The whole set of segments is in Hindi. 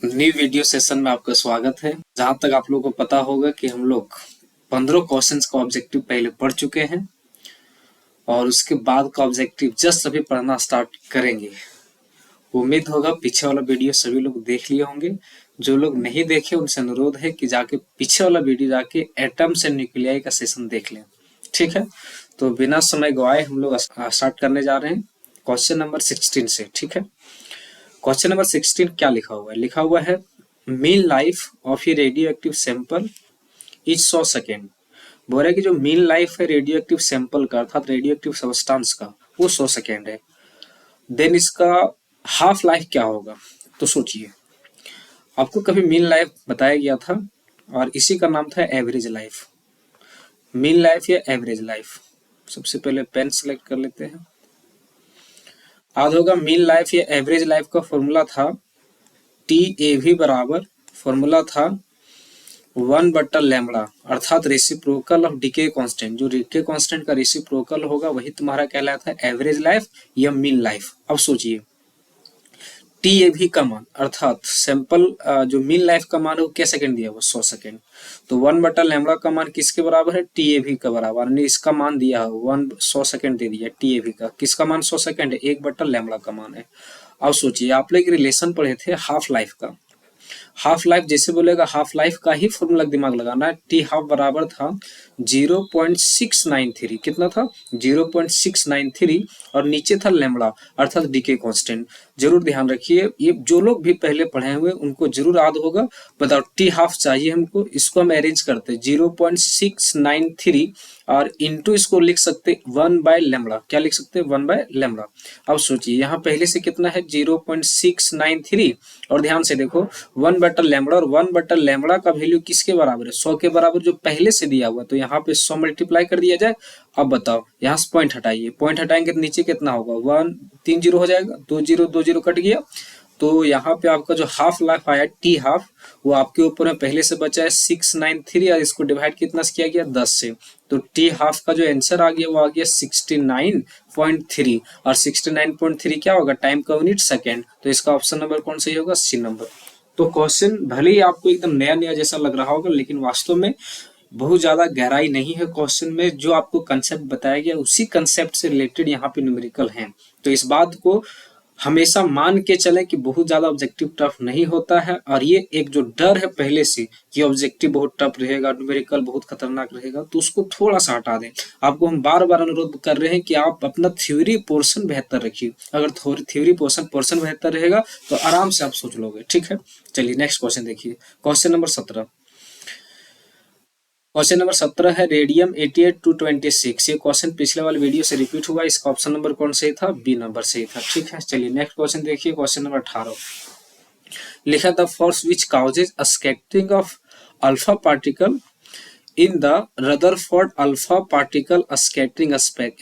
न्यू वीडियो सेशन में आपका स्वागत है। जहां तक आप लोगों को पता होगा कि हम लोग 15 क्वेश्चंस का ऑब्जेक्टिव पहले पढ़ चुके हैं और उसके बाद का ऑब्जेक्टिव जस्ट अभी पढ़ना स्टार्ट करेंगे। उम्मीद होगा पीछे वाला वीडियो सभी लोग देख लिए होंगे। जो लोग नहीं देखे उनसे अनुरोध है कि जाके पीछे वाला वीडियो जाके एटम्स एंड न्यूक्लियाई का सेशन देख लें। ठीक है, तो बिना समय गवाए हम लोग स्टार्ट करने जा रहे हैं क्वेश्चन नंबर 16 से। ठीक है, क्वेश्चन नंबर 16 क्या लिखा हुआ है? लिखा हुआ है mean life of A radio active sample is 100 second. बोल रहा है कि जो मीन लाइफ है रेडियो एक्टिव सैंपल का अर्थात रेडियो एक्टिव सब्सटेंस का वो 100 सेकेंड है। देन इसका हाफ लाइफ क्या होगा? तो सोचिए, आपको कभी मीन लाइफ बताया गया था और इसी का नाम था एवरेज लाइफ। मीन लाइफ या एवरेज लाइफ, सबसे पहले पेन सेलेक्ट कर लेते हैं। याद होगा मीन लाइफ या एवरेज लाइफ का फॉर्मूला था टी बराबर फॉर्मूला था 1/λ अर्थात रेसिप्रोकल ऑफ डीके कांस्टेंट। जो डीके कांस्टेंट का रेसिप्रोकल होगा वही तुम्हारा कहलाता है एवरेज लाइफ या मीन लाइफ। अब सोचिए टी का मान अर्थात सैंपल जो मीन लाइफ का मान है वो क्या सेकंड दिया हुआ 100 सेकंड। तो 1/λ का मान किसके बराबर है? टी का बराबर। ने इसका मान दिया है 100 सेकंड दे दिया टी का। किसका मान 100 सेकंड है? 1/λ का मान है। अब सोचिए आप लोग रिलेशन पढ़े थे हाफ लाइफ का। हाफ लाइफ जैसे बोलेगा हाफ लाइफ का ही फॉर्मूला दिमाग लगाना है। टी हाफ बराबर था 0.693। कितना था? 0.693 और नीचे था लैम्बडा अर्थात डीके कांस्टेंट। जरूर ध्यान रखिए, ये जो लोग भी पहले पढ़े हुए उनको जरूर याद होगा। बताओ टी हाफ चाहिए हमको, इसको हम अरेंज करते 0.693 और इंटू इसको लिख सकते 1/λ। क्या लिख सकते? 1/λ। अब सोचिए यहाँ पहले से कितना है 0.693 और ध्यान से देखो 1/λ और 1/λ का वैल्यू किसके बराबर है? 100 के बराबर जो पहले से दिया हुआ। तो यहाँ पे 100 मल्टीप्लाई कर दिया जाए। अब बताओ यहाँ से पॉइंट हटाइए, पॉइंट हटाएंगे तो नीचे कितना होगा 1 3 जीरो हो जाएगा, 2 जीरो कट गया। तो यहाँ पे आपका जो हाफ लाइफ आया टी हाफ वो आपके ऊपर में पहले से बचा है 693 और इसको डिवाइड कितना से किया गया 10 से। तो टी हाफ का जो आंसर आ गया वो आ गया 69.3 और 69.3 क्या होगा? टाइम का यूनिट सेकेंड। तो इसका ऑप्शन नंबर कौन सही होगा? सी नंबर। तो क्वेश्चन भले ही आपको एकदम नया नया जैसा लग रहा होगा लेकिन वास्तव में बहुत ज्यादा गहराई नहीं है क्वेश्चन में। जो आपको कंसेप्ट बताया गया उसी कंसेप्ट से रिलेटेड यहाँ पे न्यूमेरिकल हैं। तो इस बात को हमेशा मान के चलें कि बहुत ज्यादा ऑब्जेक्टिव टफ नहीं होता है। और ये एक जो डर है पहले से कि ऑब्जेक्टिव बहुत टफ रहेगा, न्यूमेरिकल बहुत खतरनाक रहेगा, तो उसको थोड़ा सा हटा दें। आपको हम बार बार अनुरोध कर रहे हैं कि आप अपना थ्योरी पोर्शन बेहतर रखिए। अगर थ्योरी पोर्शन बेहतर रहेगा तो आराम से आप सोच लोगे। ठीक है, चलिए नेक्स्ट क्वेश्चन देखिए। Question number 17। क्वेश्चन नंबर 17 है रेडियम 88-226। ये क्वेश्चन पिछले वाले वीडियो से रिपीट हुआ। इसका ऑप्शन नंबर कौन सही था? बी नंबर सही था। ठीक है, चलिए नेक्स्ट क्वेश्चन देखिए। क्वेश्चन नंबर 18 लिखा the force which causes a scattering of alpha particle in the Rutherford alpha particle scattering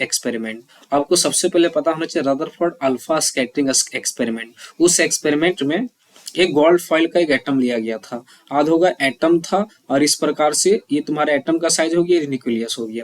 experiment. आपको सबसे पहले पता होना चाहिए रदरफोर्ड अल्फा स्कैटरिंग एक्सपेरिमेंट। उस एक्सपेरिमेंट में एक गोल्ड फॉइल का एक एटम लिया गया था। याद होगा एटम था और इस प्रकार से ये तुम्हारे एटम का साइज हो गया, न्यूक्लियस हो गया।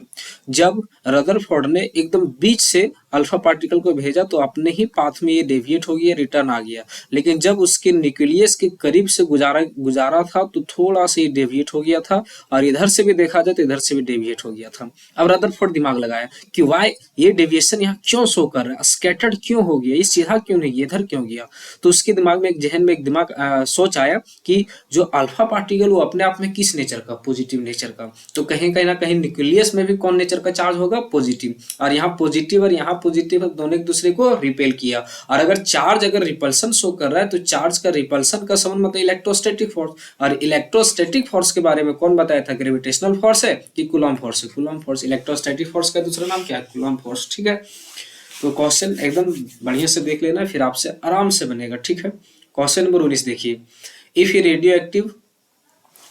जब रदरफोर्ड ने एकदम बीच से अल्फा पार्टिकल को भेजा तो अपने ही पाथ में ये डेविएट हो गया, रिटर्न आ गया। लेकिन जब उसके न्यूक्लियस के करीब से गुजारा था तो थोड़ा सा ये डेविएट हो गया था और इधर से भी देखा जाए तो इधर से भी डेविएट हो गया था। अब रदरफोर्ड दिमाग लगाया कि वाई ये डेविएशन यहाँ क्यों शो कर रहा है, स्कैटर्ड क्यों हो गया, ये सीधा क्यों नहीं इधर क्यों गया। तो उसके दिमाग में एक जहन में एक सोच आया कि जो अल्फा पार्टिकल वो अपने आप में किस नेचर का? पॉजिटिव नेचर का। तो कहीं कहीं ना कहीं न्यूक्लियस में भी कौन नेचर का चार्ज होगा? पॉजिटिव। और यहाँ पॉजिटिव और यहाँ पॉजिटिव दोनों एक दूसरे को रिपेल किया। और अगर चार्ज अगर रिपल्सन शो कर रहा है तो चार्ज का रिपल्सन का संबंध मतलब इलेक्ट्रोस्टैटिक फोर्स। और इलेक्ट्रोस्टैटिक फोर्स के बारे में कौन बताया था? ग्रेविटेशनल फोर्स है कि कूलॉम फोर्स है? Coulomb force. इलेक्ट्रोस्टैटिक फोर्स का दूसरा नाम क्या है? Coulomb force. ठीक है, तो क्वेश्चन एकदम बढ़िया से देख लेना फिर आपसे आराम से बनेगा। ठीक है, क्वेश्चन नंबर 19 देखिए। If a radioactive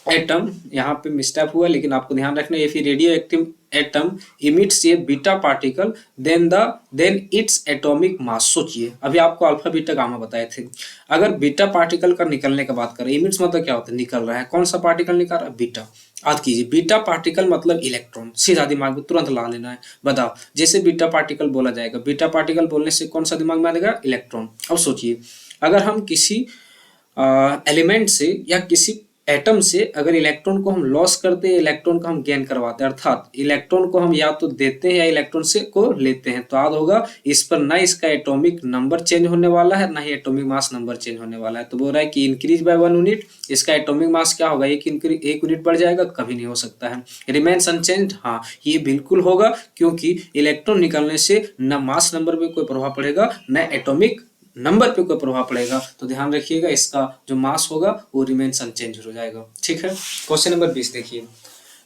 atom, यहाँ पे मिस्टेक हुआ लेकिन आपको ध्यान रखना है, if a radioactive atom emits a beta particle then its atomic mass. सोचिए अभी आपको अल्फा बीटा गामा बताए थे। अगर बीटा पार्टिकल का निकलने का बात करें, इमिट्स मतलब क्या होता है? निकल रहा है। कौन सा पार्टिकल निकल रहा है? बीटा। याद कीजिए बीटा पार्टिकल मतलब इलेक्ट्रॉन। सीधा दिमाग में तुरंत ला लेना है। बताओ जैसे बीटा पार्टिकल बोला जाएगा, बीटा पार्टिकल बोलने से कौन सा दिमाग में आएगा? इलेक्ट्रॉन। अब सोचिए अगर हम किसी एलिमेंट से या किसी एटम से अगर इलेक्ट्रॉन को हम लॉस करते हैं, इलेक्ट्रॉन को हम गेन करवाते हैं, अर्थात इलेक्ट्रॉन को हम या तो देते हैं या इलेक्ट्रॉन से को लेते हैं, तो याद होगा इस पर ना इसका एटॉमिक नंबर चेंज होने वाला है, ना ही एटॉमिक मास नंबर चेंज होने वाला है। तो बोल रहा है कि इंक्रीज बाय 1 यूनिट, इसका एटॉमिक मास क्या होगा, एक यूनिट बढ़ जाएगा, कभी नहीं हो सकता है। रिमेन्स अनचेंज्ड, हाँ ये बिल्कुल होगा, क्योंकि इलेक्ट्रॉन निकलने से न मास नंबर पे कोई प्रभाव पड़ेगा, न एटॉमिक नंबर पे कोई प्रभाव पड़ेगा। तो ध्यान रखिएगा इसका जो मास होगा वो रिमेन्स अनचेंज हो जाएगा। ठीक है, क्वेश्चन नंबर 20 देखिए,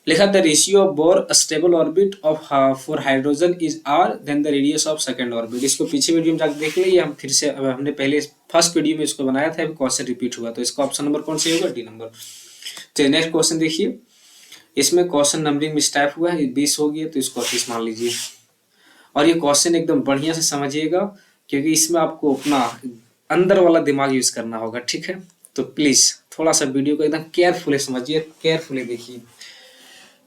लिखा the ratio of Bohr stable orbit of for hydrogen is R then the radius of second orbit. इसको पीछे वीडियो में जाकर देख लीजिए, हम फिर से हमने पहले फर्स्ट वीडियो में इसको बनाया था, क्वेश्चन रिपीट हुआ, तो इसका ऑप्शन नंबर कौन सा होगा, डी नंबर। तो नेक्स्ट क्वेश्चन देखिए, इसमें क्वेश्चन नंबरिंग मिस्टेक हुआ है, 20 हो गया तो इसको 30 मान लीजिए। और ये क्वेश्चन एकदम बढ़िया से समझिएगा, क्योंकि इसमें आपको अपना अंदर वाला दिमाग यूज करना होगा। ठीक है, तो प्लीज थोड़ा सा वीडियो को एकदम केयरफुली समझिए, केयरफुली देखिए,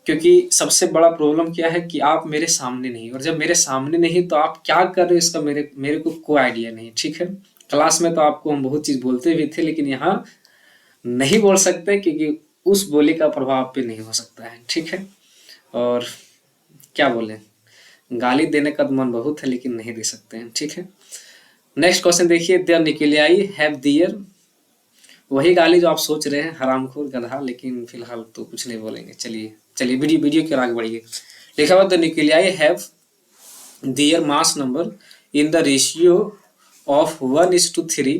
क्योंकि सबसे बड़ा प्रॉब्लम क्या है कि आप मेरे सामने नहीं, और जब मेरे सामने नहीं तो आप क्या कर रहे हो इसका मेरे को कोई आइडिया नहीं। ठीक है, क्लास में तो आपको हम बहुत चीज बोलते भी थे, लेकिन यहाँ नहीं बोल सकते, क्योंकि उस बोली का प्रभाव आप पे नहीं हो सकता है। ठीक है, और क्या बोले, गाली देने का तो मन बहुत है, लेकिन नहीं दे सकते हैं। ठीक है, नेक्स्ट क्वेश्चन देखिए, देयर न्यूक्लियाई हैव दियर, वही गाली जो आप सोच रहे हैं, हरामखोर गधा, लेकिन फिलहाल तो कुछ नहीं बोलेंगे। चलिए चलिए वीडियो के आगे बढ़िए। लिखा हुआ the nuclei have their mass number in the ratio of 1:3,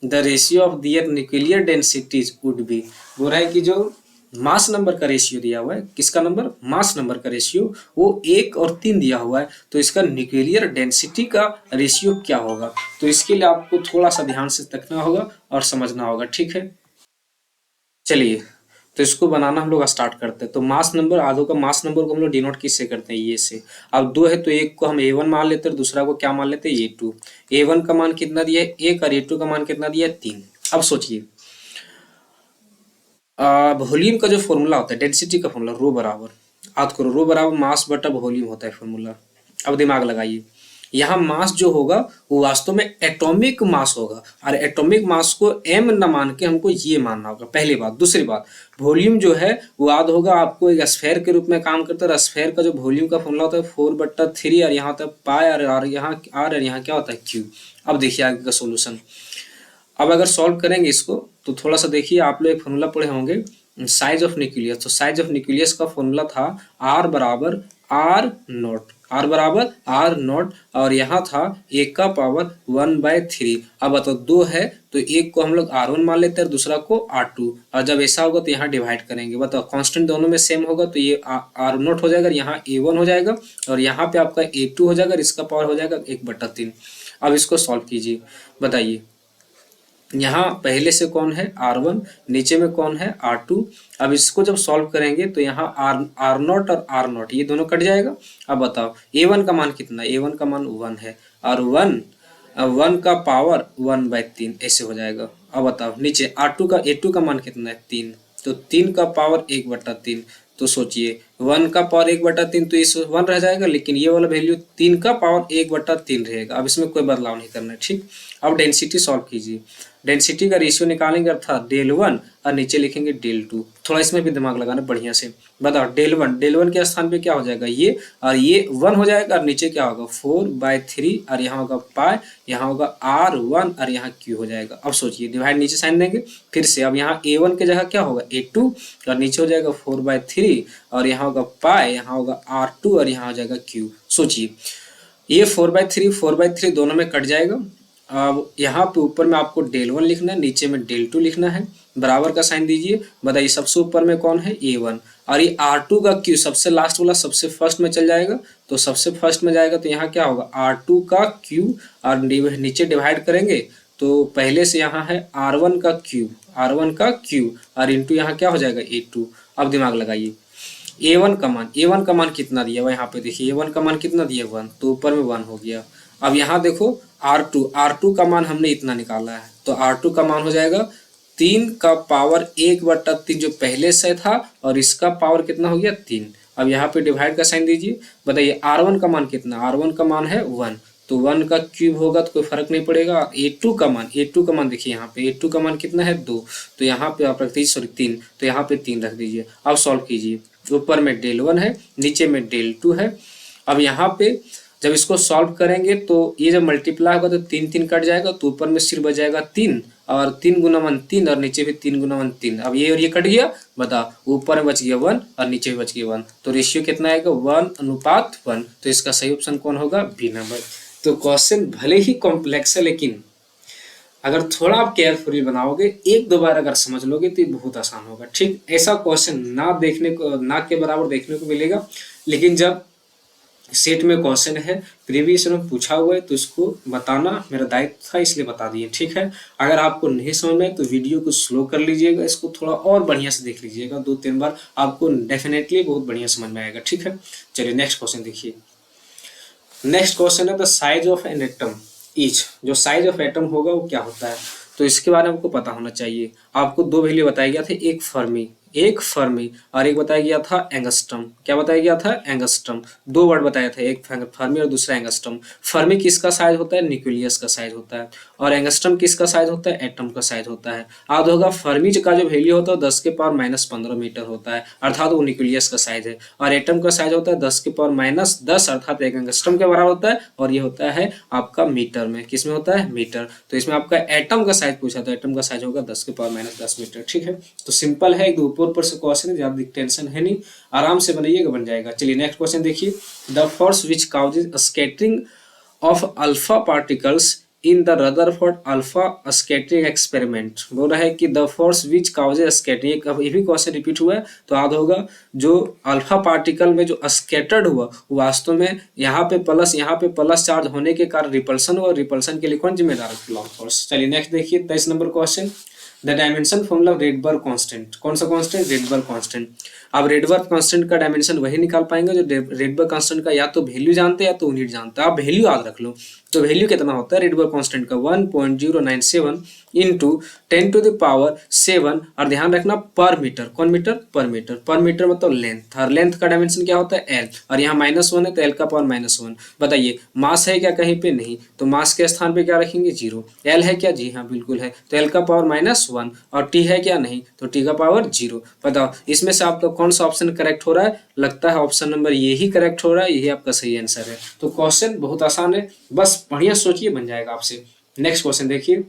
the ratio of their nuclear densities would be. बोल रहा है कि जो मास नंबर का रेशियो दिया हुआ है, किसका नंबर, मास नंबर का रेशियो, वो 1 और 3 दिया हुआ है, तो इसका न्यूक्लियर डेंसिटी का रेशियो क्या होगा। तो इसके लिए आपको थोड़ा सा ध्यान से तकना होगा और समझना होगा। ठीक है, चलिए तो इसको बनाना हम लोग स्टार्ट करते हैं। तो मास नंबर, आधो का मास नंबर को हम लोग डिनोट किससे करते हैं, ये से। अब 2 है तो एक को हम A1 मान लेते हैं, दूसरा को क्या मान लेते हैं, A2। A1 का मान कितना दिया है 1, और A2 का मान कितना दिया है 3। अब सोचिए, वॉल्यूम का जो फॉर्मूला होता है, डेंसिटी का फॉर्मूला, रो बराबर, याद करो, रो बराबर मास बटा वॉल्यूम होता है फॉर्मूला। अब दिमाग लगाइए, यहाँ मास जो होगा वो वास्तव में एटॉमिक मास होगा, और एटॉमिक मास को m न मान के हमको ये मानना होगा, पहली बात। दूसरी बात, वॉल्यूम जो है वो याद होगा आपको एक स्फेयर के रूप में काम करता है। स्फेयर का जो वॉल्यूम का फॉर्मूला होता है 4/3, और यहाँ होता है पाई, और यहाँ r, और यहाँ क्या होता है q। अब देखिए आगे का सोल्यूशन। अब अगर सॉल्व करेंगे इसको तो थोड़ा सा देखिए, आप लोग एक फॉर्मूला पढ़े होंगे साइज ऑफ न्यूक्लियस। तो साइज ऑफ न्यूक्लियस का फॉर्मूला था R बराबर R नॉट, R बराबर R नॉट, और यहाँ था 1 का पावर 1/3। अब बताओ 2 है तो एक को हम लोग R1 मान लेते हैं, दूसरा को R2, और जब ऐसा होगा तो यहाँ डिवाइड करेंगे। बताओ कांस्टेंट दोनों में सेम होगा तो ये R नॉट हो जाएगा, यहाँ A1 हो जाएगा, और यहाँ पे आपका A2 हो जाएगा, इसका पावर हो जाएगा 1/3। अब इसको सॉल्व कीजिए, बताइए यहाँ पहले से कौन है R1, नीचे में कौन है R2। अब इसको जब सॉल्व करेंगे तो यहाँ R0 और R0 ये दोनों कट जाएगा। अब बताओ A1 का मान कितना है, A1 का मान 1 है, और 1 का पावर 1/3 ऐसे हो जाएगा। अब बताओ नीचे A2 का मान कितना है 3, तो 3 का पावर 1/3। तो सोचिए 1 का पावर 1/3 तो इस 1 रह जाएगा, लेकिन ये वाला वैल्यू 3 का पावर 1/3 रहेगा। अब इसमें कोई बदलाव नहीं करना है। ठीक, अब डेंसिटी सॉल्व कीजिए, डेंसिटी का रेशियो निकालेंगे, अर्थात del1 और नीचे लिखेंगे del2। थोड़ा इसमें भी दिमाग लगाना बढ़िया से। बताओ del1 के स्थान पे क्या हो जाएगा, ये और ये 1 हो जाएगा, और नीचे क्या होगा 4/3, और यहाँ होगा पाई, यहाँ होगा R1, और यहाँ Q हो जाएगा। अब सोचिए डिवाइड नीचे साइन देंगे फिर से। अब यहाँ A1 के जगह क्या होगा A2, और नीचे हो जाएगा 4/3, और यहाँ होगा पाई, यहाँ होगा R2, और यहाँ हो जाएगा Q। सोचिए ये 4/3 दोनों में कट जाएगा। अब यहाँ पे ऊपर में आपको del1 लिखना है, नीचे में del2 लिखना है, बराबर का साइन दीजिए। बताइए सबसे ऊपर में कौन है A1, और ये R2 का Q सबसे लास्ट वाला सबसे फर्स्ट में चल जाएगा, तो सबसे फर्स्ट में जाएगा तो यहाँ क्या होगा R2 का Q, और नीचे डिवाइड करेंगे तो पहले से यहाँ है R1 का Q, और इंटू यहाँ क्या हो जाएगा A2। अब दिमाग लगाइए, A1 का मान कितना दिया हुआ, यहाँ पे देखिए A1 का मान कितना दिया 1, तो ऊपर में 1 हो गया। अब यहाँ देखो R2 का मान हमने इतना निकाला है, तो R2 का मान हो जाएगा 3 का पावर 1/3 जो पहले से था, और इसका पावर कितना हो गया 3। अब यहाँ पे डिवाइड का साइन दीजिए। बताइए R1 का मान कितना, R1 का मान है 1, तो 1 का क्यूब होगा तो कोई फर्क नहीं पड़ेगा। A2 का मान देखिए यहाँ पे A2 का मान कितना है 2, तो यहाँ पे आप रख दीजिए, सॉरी 3, तो यहाँ पे 3 रख दीजिए। अब सॉल्व कीजिए, ऊपर में डेल 1 है, नीचे में डेल 2 है। अब यहाँ पे जब इसको सॉल्व करेंगे तो ये जब मल्टीप्लाई होगा तो 3 3 कट जाएगा, तो ऊपर में सिर्फ बच 3 और 3 गुना 1 3 और नीचे भी 3 गुना 1 3। अब ये और ये कट गया, बता ऊपर में बच गया 1 और नीचे भी बच गया 1, तो रेशियो कितना आएगा 1:1। तो इसका सही ऑप्शन कौन होगा, बी नंबर। तो क्वेश्चन भले ही कॉम्प्लेक्स है, लेकिन अगर थोड़ा आप केयरफुली बनाओगे, एक दो बार अगर समझ लोगे तो ये बहुत आसान होगा। ठीक, ऐसा क्वेश्चन ना के बराबर देखने को मिलेगा, लेकिन जब सेट में क्वेश्चन है, प्रीवियस में पूछा हुआ है, तो इसको बताना मेरा दायित्व था, इसलिए बता दिए। ठीक है, अगर आपको नहीं समझ में तो वीडियो को स्लो कर लीजिएगा, इसको थोड़ा और बढ़िया से देख लीजिएगा 2-3 बार, आपको डेफिनेटली बहुत बढ़िया समझ में आएगा। ठीक है, चलिए नेक्स्ट क्वेश्चन देखिए। नेक्स्ट क्वेश्चन है the size of an atom is. जो साइज ऑफ एटम होगा वो क्या होता है, तो इसके बारे में आपको पता होना चाहिए। आपको दो वैल्यू बताया गया था, एक फर्मी और एक बताया गया था एंगस्ट्रम। क्या बताया गया था, एंगस्ट्रम। दो वर्ड बताया था, एक फर्मी और दूसरा एंगस्ट्रम। फर्मी किसका साइज होता है, न्यूक्लियस का साइज होता है, और एंगस्ट्रम किसका साइज होता है, एटम का साइज होता है। याद होगा फर्मी का जो वैल्यू होता है 10⁻⁻15 मीटर होता है, अर्थात वो न्यूक्लियस का साइज है, और एटम का साइज होता है 10⁻−10 अर्थात एक एंगस्ट्रम के बराबर होता है, और ये होता है आपका मीटर में। किस में होता है, मीटर। तो इसमें आपका एटम का साइज पूछा, तो एटम का साइज होगा 10⁻−10 मीटर। ठीक है, तो सिंपल है, एक ऊपर से क्वेश्चन है, ज्यादा टेंशन है नहीं, आराम से बनाइएगा, बन जाएगा। चलिए नेक्स्ट क्वेश्चन देखिए। The force which causes scattering of alpha particles in the Rutherford alpha scattering experiment. बोल रहा है कि the force which causes scattering, ये भी क्वेश्चन रिपीट हुआ है, तो याद होगा जो अल्फा पार्टिकल में जो स्कैटर्ड हुआ, वास्तव में यहाँ पे प्लस चार्ज होने के कारण रिपल्सन हुआ, रिपल्सन के लिए कौन जिम्मेदार है, कूलॉम फोर्स। चलिए नेक्स्ट देखिए 23 number question. The dimension formula Rydberg constant. कौन सा कांस्टेंट, रेडबर्ग कांस्टेंट। अब रेडबर्ग कांस्टेंट का डायमेंशन वही निकाल पाएंगे जो रेडबर्ग कांस्टेंट का या तो वैल्यू जानते हैं या तो यूनिट जानते हैं। आप वैल्यू याद रख लो, तो वैल्यू कितना होता है रेडबर्ग कांस्टेंट का, 1.097 इंटू 10⁻⁷, और ध्यान रखना पर मीटर। कौन मीटर, पर मीटर। पर मीटर मतलब लेंथ, और लेंथ का डायमेंशन क्या होता है, एल, और यहाँ -1 है तो एल का पावर -1। बताइए मास है क्या कहीं पे, नहीं, तो मास के स्थान पे क्या रखेंगे, 0। एल है क्या, जी हाँ बिल्कुल है, तो एल का पावर -1, और टी है क्या, नहीं, तो टी का पावर 0। बताओ इसमें से आपका कौन सा ऑप्शन करेक्ट हो रहा है, लगता है ऑप्शन नंबर ये ही करेक्ट हो रहा है, यही आपका सही आंसर है। तो क्वेश्चन बहुत आसान है, बस बढ़िया सोचिए, बन जाएगा आपसे। नेक्स्ट क्वेश्चन देखिए।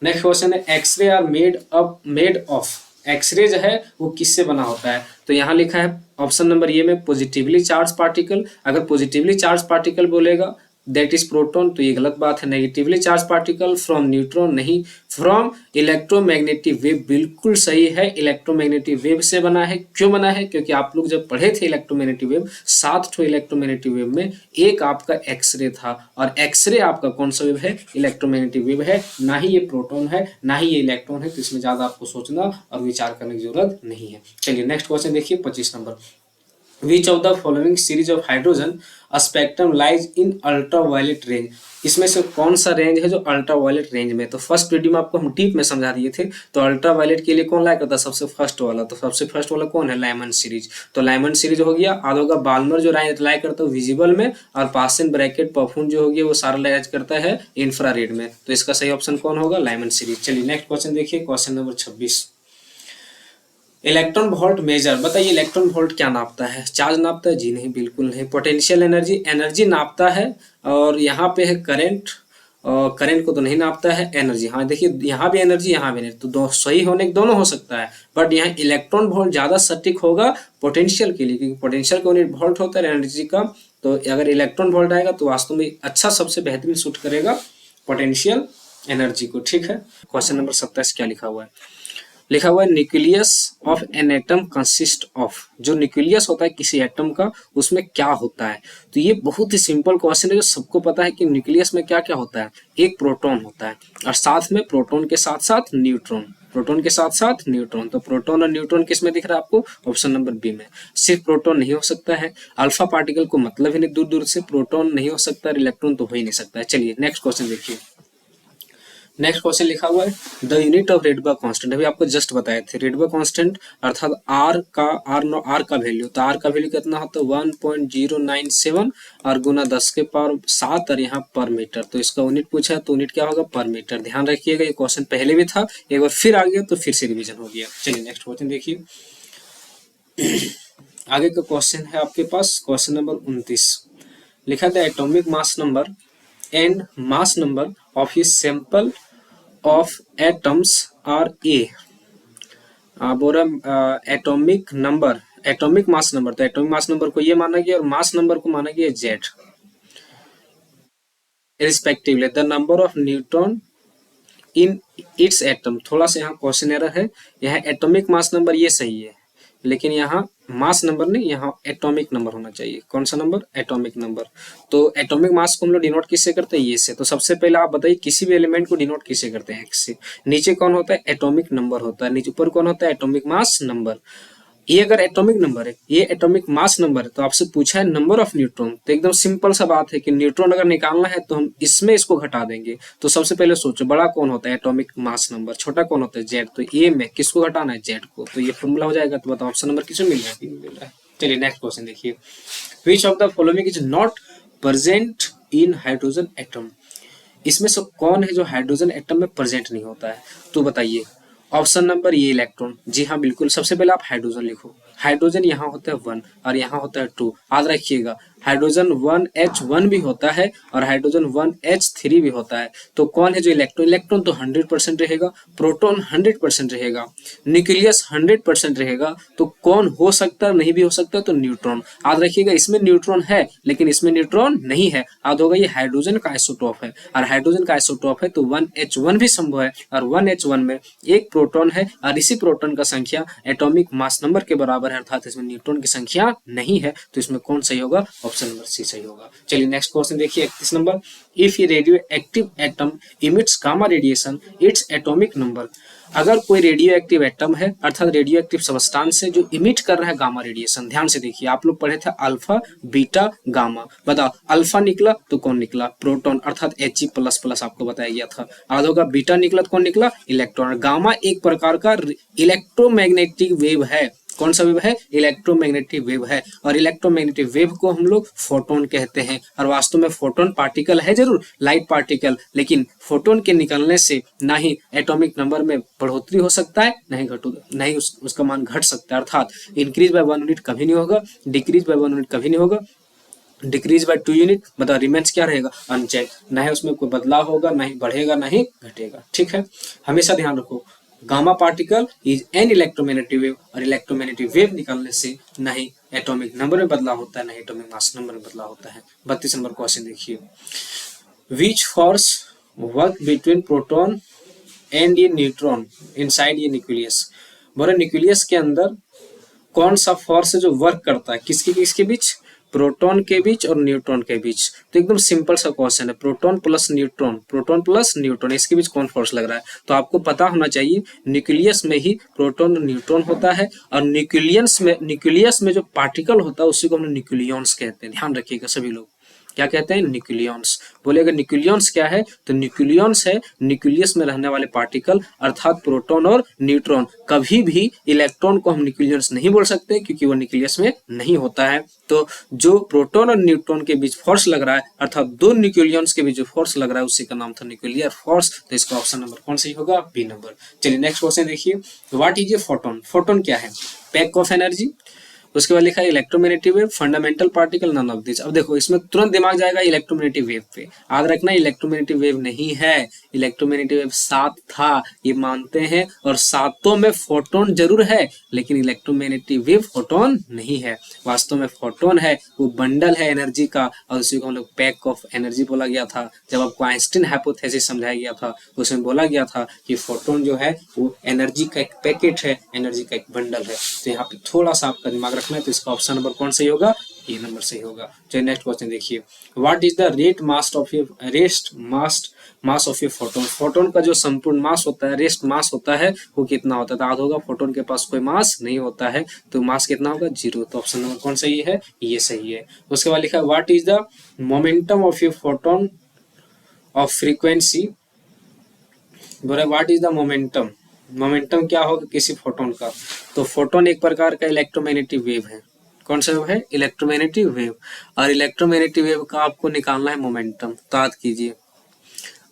नेक्स्ट क्वेश्चन है X-ray are made of. X-ray जो है वो किससे बना होता है, तो यहाँ लिखा है ऑप्शन नंबर ये में पॉजिटिवली चार्ज पार्टिकल। अगर पॉजिटिवली चार्ज पार्टिकल बोलेगा दैट इज प्रोटॉन, तो ये गलत बात है। Negatively charge particle from neutron, नहीं, फ्रॉम इलेक्ट्रोमैग्नेटिक वेव, बिल्कुल सही है, इलेक्ट्रोमैग्नेटिक वेव से बना है। क्यों बना है, क्योंकि आप लोग जब पढ़े थे इलेक्ट्रोमैग्नेटिक वेव, 7 इलेक्ट्रोमैग्नेटिक वेव में एक आपका एक्सरे था, और एक्सरे आपका कौन सा वेव है, इलेक्ट्रोमैग्नेटिक वेव है, ना ही ये प्रोटॉन है ना ही ये इलेक्ट्रॉन है, तो इसमें ज्यादा आपको सोचना और विचार करने की जरूरत नहीं है। चलिए नेक्स्ट क्वेश्चन देखिए 25 number. Which of the following series of hydrogen spectrum lies in ultraviolet range? इसमें से कौन सा रेंज है जो अल्ट्रावायलेट रेंज में, तो फर्स्ट वीडियो में आपको हम डीप में समझा दिए थे। तो अल्ट्रावायलेट के लिए कौन लाइक करता है, सबसे फर्स्ट वाला, तो सबसे फर्स्ट वाला कौन है, लाइमन सीरीज। तो लाइमन सीरीज हो गया। आद होगा बाल्मर जो लाइक करता है विजिबल में, और पासन ब्रैकेट परफ्यूम जो हो गया वो सारा लाइक करता है इंफ्रारेड में, तो इसका सही ऑप्शन कौन होगा, लाइमन सीरीज। चलिए नेक्स्ट क्वेश्चन देखिए, question number 26। Electron volt measure. बताइए इलेक्ट्रॉन वोल्ट क्या नापता है, चार्ज नापता है, जी नहीं बिल्कुल नहीं। पोटेंशियल एनर्जी नापता है, और यहाँ पे है करंट, और करंट को तो नहीं नापता है। एनर्जी, हाँ देखिए यहाँ भी एनर्जी यहाँ भी एनर्जी, तो दो सही होने के दोनों हो सकता है, बट यहाँ इलेक्ट्रॉन वोल्ट ज्यादा सटीक होगा पोटेंशियल के लिए, क्योंकि पोटेंशियल का यूनिट वोल्ट होता है एनर्जी का। तो अगर इलेक्ट्रॉन वोल्ट आएगा तो वास्तव में अच्छा सबसे बेहतरीन सूट करेगा पोटेंशियल एनर्जी को। ठीक है, क्वेश्चन नंबर 27 क्या लिखा हुआ है, लिखा हुआ है nucleus of an atom consist of. जो न्यूक्लियस होता है किसी एटम का, उसमें क्या होता है, तो ये बहुत ही सिंपल क्वेश्चन है जो सबको पता है कि न्यूक्लियस में क्या क्या होता है। एक प्रोटॉन होता है, और साथ में प्रोटॉन के साथ साथ न्यूट्रॉन, प्रोटॉन के साथ साथ न्यूट्रॉन। तो प्रोटॉन और न्यूट्रॉन किस में दिख रहा है आपको, ऑप्शन नंबर बी में। सिर्फ प्रोटॉन नहीं हो सकता है, अल्फा पार्टिकल को मतलब ही नहीं, दूर दूर से प्रोटॉन नहीं हो सकता, इलेक्ट्रॉन तो हो ही नहीं सकता है। चलिए नेक्स्ट क्वेश्चन देखिए। नेक्स्ट क्वेश्चन लिखा हुआ है the unit of Rydberg constant, अभी आपको जस्ट बताए थे रेडबर्ग कांस्टेंट अर्थात आर का वैल्यू, तो आर का वैल्यू कितना होता है 1.097 और गुना 10 के पावर 7 और यहाँ पर मीटर, तो इसका यूनिट पूछा है तो यूनिट क्या होगा पर मीटर। ध्यान रखिएगा ये क्वेश्चन पहले भी था, एक बार फिर आ गया तो फिर से रिविजन हो गया। चलिए नेक्स्ट क्वेश्चन देखिए। आगे का क्वेश्चन है आपके पास क्वेश्चन नंबर 29, लिखा था atomic mass number and mass number of his sample of atoms are a. बोल रहा atomic number, atomic mass number, तो एटॉमिक मास नंबर को ये माना गया और मास नंबर को माना गया Z respectively the number of neutron in its atom. थोड़ा सा यहाँ क्वेश्चन एरर है, यहाँ एटॉमिक मास नंबर ये सही है लेकिन यहाँ मास नंबर नहीं, यहाँ एटॉमिक नंबर होना चाहिए। कौन सा नंबर? Atomic number. तो एटॉमिक मास को हम लोग डिनोट किससे करते हैं? ये से। तो सबसे पहले आप बताइए किसी भी एलिमेंट को डिनोट किससे करते हैं? एक्स से। नीचे कौन होता है? एटॉमिक नंबर होता है। नीचे ऊपर कौन होता है? Atomic mass number. ये अगर एटॉमिक नंबर है, ये एटॉमिक मास नंबर है, तो आपसे पूछा है नंबर ऑफ न्यूट्रॉन, तो एकदम सिंपल सा बात है कि न्यूट्रॉन अगर निकालना है तो हम इसमें इसको घटा देंगे। तो सबसे पहले सोचो बड़ा कौन होता है? Atomic mass number. छोटा कौन होता है? जेड। तो ए में किसको घटाना है? जेड को। तो ये फॉर्मूला हो जाएगा। तो बताओ ऑप्शन नंबर किसमें मिल रहा है? मिल रहा है। चलिए नेक्स्ट क्वेश्चन देखिए। Which of the following is not present in hydrogen atom. इसमें से कौन है जो हाइड्रोजन एटम में प्रेजेंट नहीं होता है? तो बताइए। ऑप्शन नंबर ये इलेक्ट्रॉन, जी हाँ बिल्कुल। सबसे पहले आप हाइड्रोजन लिखो। हाइड्रोजन यहाँ होता है 1 और यहाँ होता है 2। याद रखिएगा हाइड्रोजन 1H1 भी होता है और हाइड्रोजन 1H3 भी होता है। तो कौन है जो इलेक्ट्रॉन? इलेक्ट्रॉन तो 100% रहेगा, प्रोटॉन 100% रहेगा, न्यूक्लियस 100% रहेगा। तो कौन हो सकता है? नहीं भी हो सकता तो न्यूट्रॉन। याद रखिएगा इसमें न्यूट्रॉन है लेकिन इसमें न्यूट्रॉन नहीं है। याद होगा ये हाइड्रोजन का आइसोटॉप है और हाइड्रोजन का आइसोटॉप है तो 1H1 भी संभव है और 1H1 में एक प्रोटॉन है और इसी प्रोटॉन का संख्या एटॉमिक मास नंबर के बराबर है, अर्थात इसमें न्यूट्रॉन की संख्या नहीं है। तो इसमें कौन सही होगा? ऑप्शन नंबर सी सही होगा। चलिए नेक्स्ट क्वेश्चन देखिए 31 number. If a radioactive atom emits gamma radiation its atomic number. अगर कोई रेडियो एक्टिव एटम है अर्थात रेडियो एक्टिव सबस्टांस है जो इमिट कर रहा है गामा रेडिएशन, ध्यान से देखिए आप लोग पढ़े थे अल्फा बीटा गामा। बताओ अल्फा निकला तो कौन निकला? प्रोटॉन अर्थात He++ आपको बताया गया था। याद होगा बीटा निकला तो कौन निकला? इलेक्ट्रॉन। गामा एक प्रकार का इलेक्ट्रोमैग्नेटिक वेव है। कौन सा वेव है? इलेक्ट्रोमैग्नेटिक वेव है और इलेक्ट्रोमैग्नेटिक वेव को हम लोग फोटोन कहते हैं। और वास्तव में फोटोन पार्टिकल है जरूर, लाइट पार्टिकल, लेकिन फोटोन के निकलने से ना ही एटॉमिक नंबर में बढ़ोतरी हो सकता है ना ही उसका मान घट सकता है। अर्थात इंक्रीज बाय 1 यूनिट कभी नहीं होगा, डिक्रीज बाय 1 यूनिट कभी नहीं होगा, डिक्रीज बाय 2 यूनिट मतलब रिमेंस क्या रहेगा? अनचेंज। ना ही उसमें कोई बदलाव होगा, ना ही बढ़ेगा ना ही घटेगा। ठीक है, हमेशा ध्यान रखो gamma particle is an electromagnetic wave और इलेक्ट्रोमैग्नेटिक वेव निकलने से ना ही एटॉमिक नंबर में बदलाव होता है ना ही एटॉमिक मास नंबर में बदलाव होता है। 32 नंबर क्वेश्चन देखिए। Which force work between proton and ये न्यूट्रॉन इनसाइड ये न्यूक्लियस। बोले न्यूक्लियस के अंदर कौन सा फोर्स है जो वर्क करता है किसके किसके बीच? प्रोटॉन के बीच और न्यूट्रॉन के बीच। तो एकदम सिंपल सा क्वेश्चन है, प्रोटॉन प्लस न्यूट्रॉन इसके बीच कौन फोर्स लग रहा है? तो आपको पता होना चाहिए न्यूक्लियस में ही प्रोटॉन और न्यूट्रॉन होता है और न्यूक्लियस में जो पार्टिकल होता है उसी को हम लोग न्यूक्लियॉन्स कहते हैं। ध्यान रखिएगा सभी लोग, क्या कहते हैं? न्यूक्लियॉन्स। बोलेगा न्यूक्लियॉन्स क्या है? तो न्यूक्लियॉन्स है न्यूक्लियस में रहने वाले पार्टिकल अर्थात प्रोटॉन और न्यूट्रॉन। कभी भी इलेक्ट्रॉन को हम न्यूक्लियॉन्स नहीं बोल सकते क्योंकि वो न्यूक्लियस में नहीं होता है। तो जो प्रोटॉन और न्यूट्रॉन के बीच फोर्स लग रहा है अर्थात दो न्यूक्लियॉन्स के बीच जो फोर्स लग रहा है उसी का नाम था न्यूक्लियर फोर्स। तो इसका ऑप्शन नंबर कौन सही होगा? B number. चलिए नेक्स्ट क्वेश्चन देखिए। What is a photon? Photon क्या है? Pack of energy. उसके बाद लिखा है electromagnetic wave, fundamental particle, none of this. अब देखो इसमें तुरंत दिमाग जाएगा इलेक्ट्रोमैग्नेटिक वेव पे। याद रखना इलेक्ट्रोमैग्नेटिक वेव नहीं है, इलेक्ट्रोमैग्नेटिक वेव 7 था ये मानते हैं और सातों में फोटोन जरूर है लेकिन इलेक्ट्रोमैग्नेटिक वेव फोटोन नहीं है। वास्तव में फोटोन है वो बंडल है एनर्जी का और उसी को हम लोग पैक ऑफ एनर्जी बोला गया था। जब आपको आइंस्टीन हाइपोथेसिस समझाया गया था उसमें बोला गया था कि फोटोन जो है वो एनर्जी का एक पैकेट है, एनर्जी का एक बंडल है। तो यहाँ पे थोड़ा सा आपका दिमाग रखना है। तो इसका ऑप्शन नंबर कौन सही होगा? ए नंबर सही होगा। चलिए नेक्स्ट क्वेश्चन देखिए। What is the rest mass of A photon. Photon का जो संपूर्ण मास होता है, रेस्ट मास होता है, वो कितना होता है? तो याद होगा फोटोन के पास कोई मास नहीं होता है तो मास कितना होगा? 0। तो ऑप्शन नंबर कौन सही है? ये सही है। उसके बाद लिखा है what is the momentum of a photon of frequency बोल रहा है what is the momentum, momentum क्या होगा किसी फोटोन का। तो फोटोन एक प्रकार का इलेक्ट्रोमैग्नेटिक वेव है। कौन सा वेव है? Electromagnetic wave. और इलेक्ट्रोमैग्नेटिक वेव का आपको निकालना है मोमेंटम। तो याद कीजिए,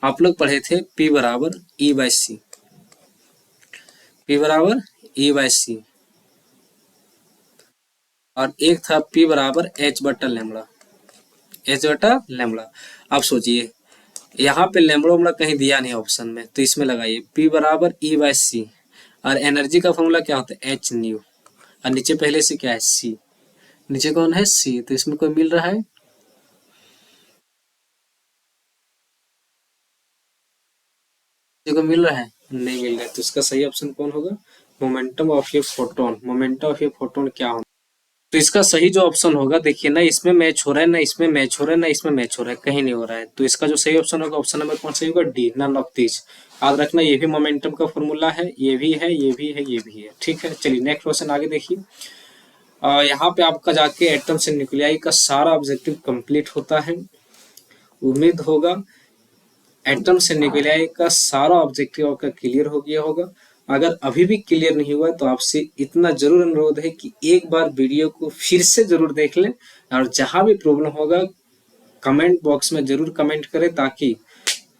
आप लोग पढ़े थे P बराबर E बाई सी, P बराबर E बाई सी, और एक था P बराबर H बटा लैम्बडा, H बटा लैम्बडा। आप सोचिए, यहाँ पे लैम्बडा उम्बडा कहीं दिया नहीं ऑप्शन में, तो इसमें लगाइए P बराबर E बाई सी, और एनर्जी का फॉर्मूला क्या होता है? H न्यू, और नीचे पहले से क्या है? C, नीचे कौन है? C, तो इसमें कोई मिल रहा है? को मिल रहा है? नहीं मिल रहा है, तो इसका सही ऑप्शन कौन होगा? Momentum of a photon. Momentum of a photon क्या होगा? तो इसका सही जो ऑप्शन होगा, देखिए ना इसमें मैच हो रहा है, ना इसमें मैच हो रहा है, ना इसमें मैच हो रहा है, कहीं नहीं हो रहा है। तो इसका जो सही ऑप्शन होगा, ऑप्शन नंबर कौन सही होगा? D, none of this. याद रखना, ये भी मोमेंटम का फॉर्मूला है, ये भी है, ये भी है, ये भी है। ठीक है, चलिए नेक्स्ट क्वेश्चन आगे देखिए। यहाँ पे आपका जाके एटम से न्यूक्लियाई का सारा ऑब्जेक्टिव कंप्लीट होता है। उम्मीद होगा एटम से न्यूक्लियाई का सारा ऑब्जेक्टिव आपका क्लियर हो गया होगा। अगर अभी भी क्लियर नहीं हुआ तो आपसे इतना जरूर अनुरोध है कि एक बार वीडियो को फिर से जरूर देख लें, और जहां भी प्रॉब्लम होगा कमेंट बॉक्स में जरूर कमेंट करें, ताकि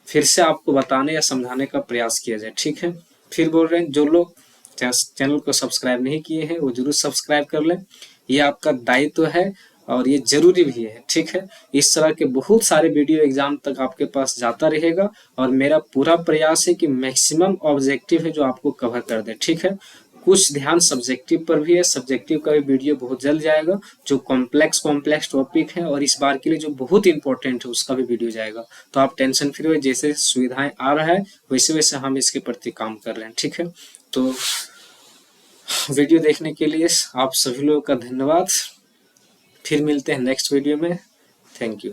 फिर से आपको बताने या समझाने का प्रयास किया जाए। ठीक है, फिर बोल रहे हैं जो लोग चैनल को सब्सक्राइब नहीं किए हैं वो जरूर सब्सक्राइब कर लें, ये आपका दायित्व है और ये जरूरी भी है। ठीक है, इस तरह के बहुत सारे वीडियो एग्जाम तक आपके पास जाता रहेगा, और मेरा पूरा प्रयास है कि मैक्सिमम ऑब्जेक्टिव है जो आपको कवर कर दे। ठीक है, कुछ ध्यान सब्जेक्टिव पर भी है, सब्जेक्टिव का भी वीडियो बहुत जल्द जाएगा, जो कॉम्प्लेक्स टॉपिक है और इस बार के लिए जो बहुत इंपॉर्टेंट है उसका भी वीडियो जाएगा। तो आप टेंशन फ्री हो, जैसे सुविधाएं आ रहा है वैसे वैसे हम इसके प्रति काम कर रहे हैं। ठीक है, तो वीडियो देखने के लिए आप सभी लोगों का धन्यवाद। फिर मिलते हैं नेक्स्ट वीडियो में। Thank you.